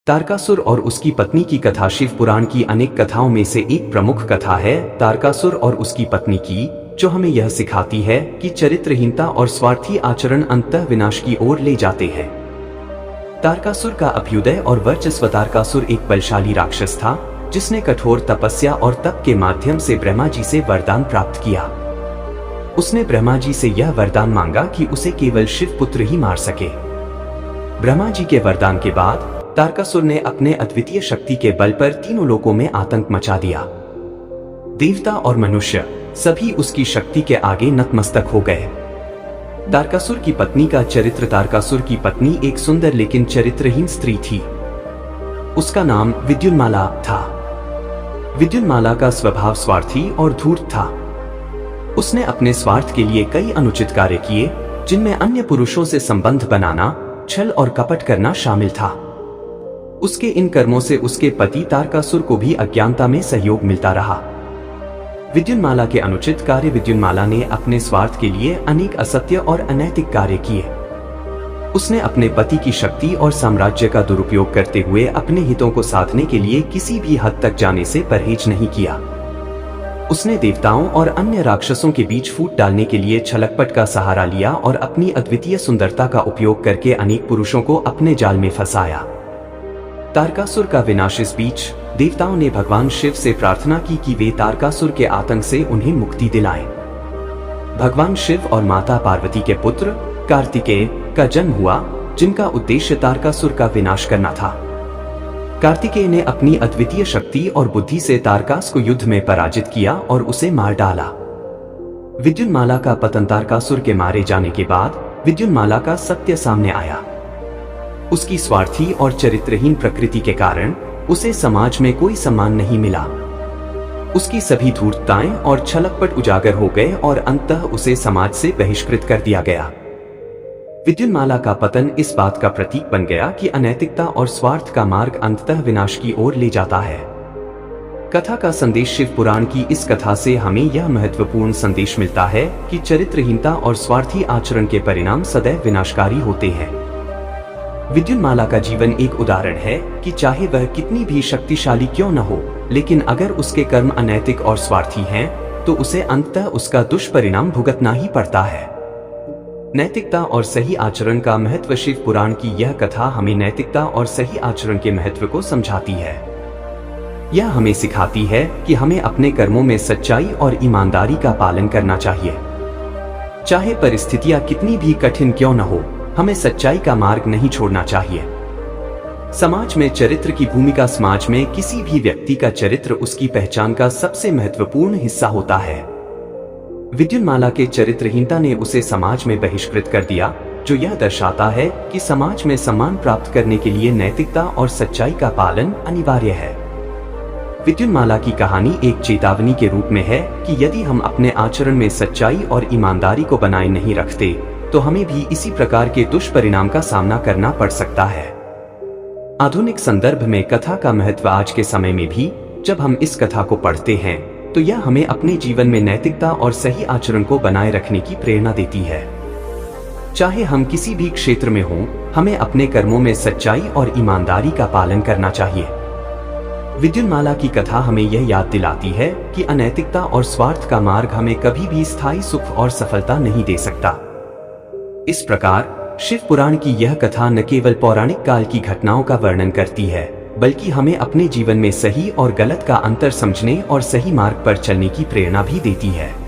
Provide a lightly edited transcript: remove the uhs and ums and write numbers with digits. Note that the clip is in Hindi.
तारकासुर और उसकी पत्नी की कथा शिव पुराण की अनेक कथाओं में से एक प्रमुख कथा है तारकासुर और उसकी पत्नी की, जो हमें यह सिखाती है कि चरित्रहीनता और स्वार्थी आचरण अंततः विनाश की ओर ले जाते हैं। तारकासुर का अभ्युदय और वर्चस्व। तारकासुर एक बलशाली राक्षस था जिसने कठोर तपस्या और तप के माध्यम से ब्रह्मा जी से वरदान प्राप्त किया। उसने ब्रह्मा जी से यह वरदान मांगा कि उसे केवल शिव पुत्र ही मार सके। ब्रह्मा जी के वरदान के बाद तारकासुर ने अपने अद्वितीय शक्ति के बल पर तीनों लोकों में आतंक मचा दिया। देवता और मनुष्य सभी उसकी शक्ति के आगे नतमस्तक हो गए। तारकासुर की पत्नी का चरित्र। तारकासुर की पत्नी एक सुंदर लेकिन चरित्रहीन स्त्री थी। उसका नाम विद्युन्माला था। विद्युन्माला का स्वभाव स्वार्थी और धूर्त था। उसने अपने स्वार्थ के लिए कई अनुचित कार्य किए, जिनमें अन्य पुरुषों से संबंध बनाना, छल और कपट करना शामिल था। उसके इन कर्मों से उसके पति तारकासुर को भी अज्ञानता में सहयोग मिलता रहा। विद्युन्माला के अनुचित कार्य। विद्युन्माला ने अपने स्वार्थ के लिए अनेक असत्य और अनैतिक कार्य किए। उसने अपने पति की शक्ति और साम्राज्य का दुरुपयोग करते हुए अपने हितों को साधने के लिए किसी भी हद तक जाने से परहेज नहीं किया। उसने देवताओं और अन्य राक्षसों के बीच फूट डालने के लिए छलकपट का सहारा लिया और अपनी अद्वितीय सुंदरता का उपयोग करके अनेक पुरुषों को अपने जाल में फंसाया। तारकासुर का विनाश। इस बीच देवताओं ने भगवान शिव से प्रार्थना की कि वे तारकासुर के आतंक से उन्हें मुक्ति दिलाएं। भगवान शिव और माता पार्वती के पुत्र कार्तिकेय का जन्म हुआ, जिनका उद्देश्य तारकासुर का विनाश करना था। कार्तिकेय ने अपनी अद्वितीय शक्ति और बुद्धि से तारकास को युद्ध में पराजित किया और उसे मार डाला। विद्युन्माला का पतन। तारकासुर के मारे जाने के बाद विद्युन्माला का सत्य सामने आया। उसकी स्वार्थी और चरित्रहीन प्रकृति के कारण उसे समाज में कोई सम्मान नहीं मिला। उसकी सभी धूर्तताएं और छलकपट उजागर हो गए और अंततः उसे समाज से बहिष्कृत कर दिया गया। विद्युन्माला का पतन इस बात का प्रतीक बन गया कि अनैतिकता और स्वार्थ का मार्ग अंततः विनाश की ओर ले जाता है। कथा का संदेश। शिव पुराण की इस कथा से हमें यह महत्वपूर्ण संदेश मिलता है कि चरित्रहीनता और स्वार्थी आचरण के परिणाम सदैव विनाशकारी होते हैं। विद्युन्माला का जीवन एक उदाहरण है कि चाहे वह कितनी भी शक्तिशाली क्यों न हो, लेकिन अगर उसके कर्म अनैतिक और स्वार्थी हैं, तो उसे अंततः उसका दुष्परिणाम भुगतना ही पड़ता है। नैतिकता और सही आचरण का महत्व। शिव पुराण की यह कथा हमें नैतिकता और सही आचरण के महत्व को समझाती है। यह हमें सिखाती है कि हमें अपने कर्मों में सच्चाई और ईमानदारी का पालन करना चाहिए। चाहे परिस्थितियां कितनी भी कठिन क्यों न हो, हमें सच्चाई का मार्ग नहीं छोड़ना चाहिए। समाज में चरित्र की भूमिका। समाज में किसी भी व्यक्ति का चरित्र उसकी पहचान का सबसे महत्वपूर्ण हिस्सा होता है। विद्युन्माला के चरित्रहीनता ने उसे समाज में बहिष्कृत कर दिया, जो यह दर्शाता है कि समाज में सम्मान प्राप्त करने के लिए नैतिकता और सच्चाई का पालन अनिवार्य है। विद्युन्माला की कहानी एक चेतावनी के रूप में है कि यदि हम अपने आचरण में सच्चाई और ईमानदारी को बनाए नहीं रखते, तो हमें भी इसी प्रकार के दुष्परिणाम का सामना करना पड़ सकता है। आधुनिक संदर्भ में कथा का महत्व। आज के समय में भी जब हम इस कथा को पढ़ते हैं, तो यह हमें अपने जीवन में नैतिकता और सही आचरण को बनाए रखने की प्रेरणा देती है। चाहे हम किसी भी क्षेत्र में हों, हमें अपने कर्मों में सच्चाई और ईमानदारी का पालन करना चाहिए। विद्युन्माला की कथा हमें यह याद दिलाती है कि अनैतिकता और स्वार्थ का मार्ग हमें कभी भी स्थायी सुख और सफलता नहीं दे सकता। इस प्रकार शिव पुराण की यह कथा न केवल पौराणिक काल की घटनाओं का वर्णन करती है, बल्कि हमें अपने जीवन में सही और गलत का अंतर समझने और सही मार्ग पर चलने की प्रेरणा भी देती है।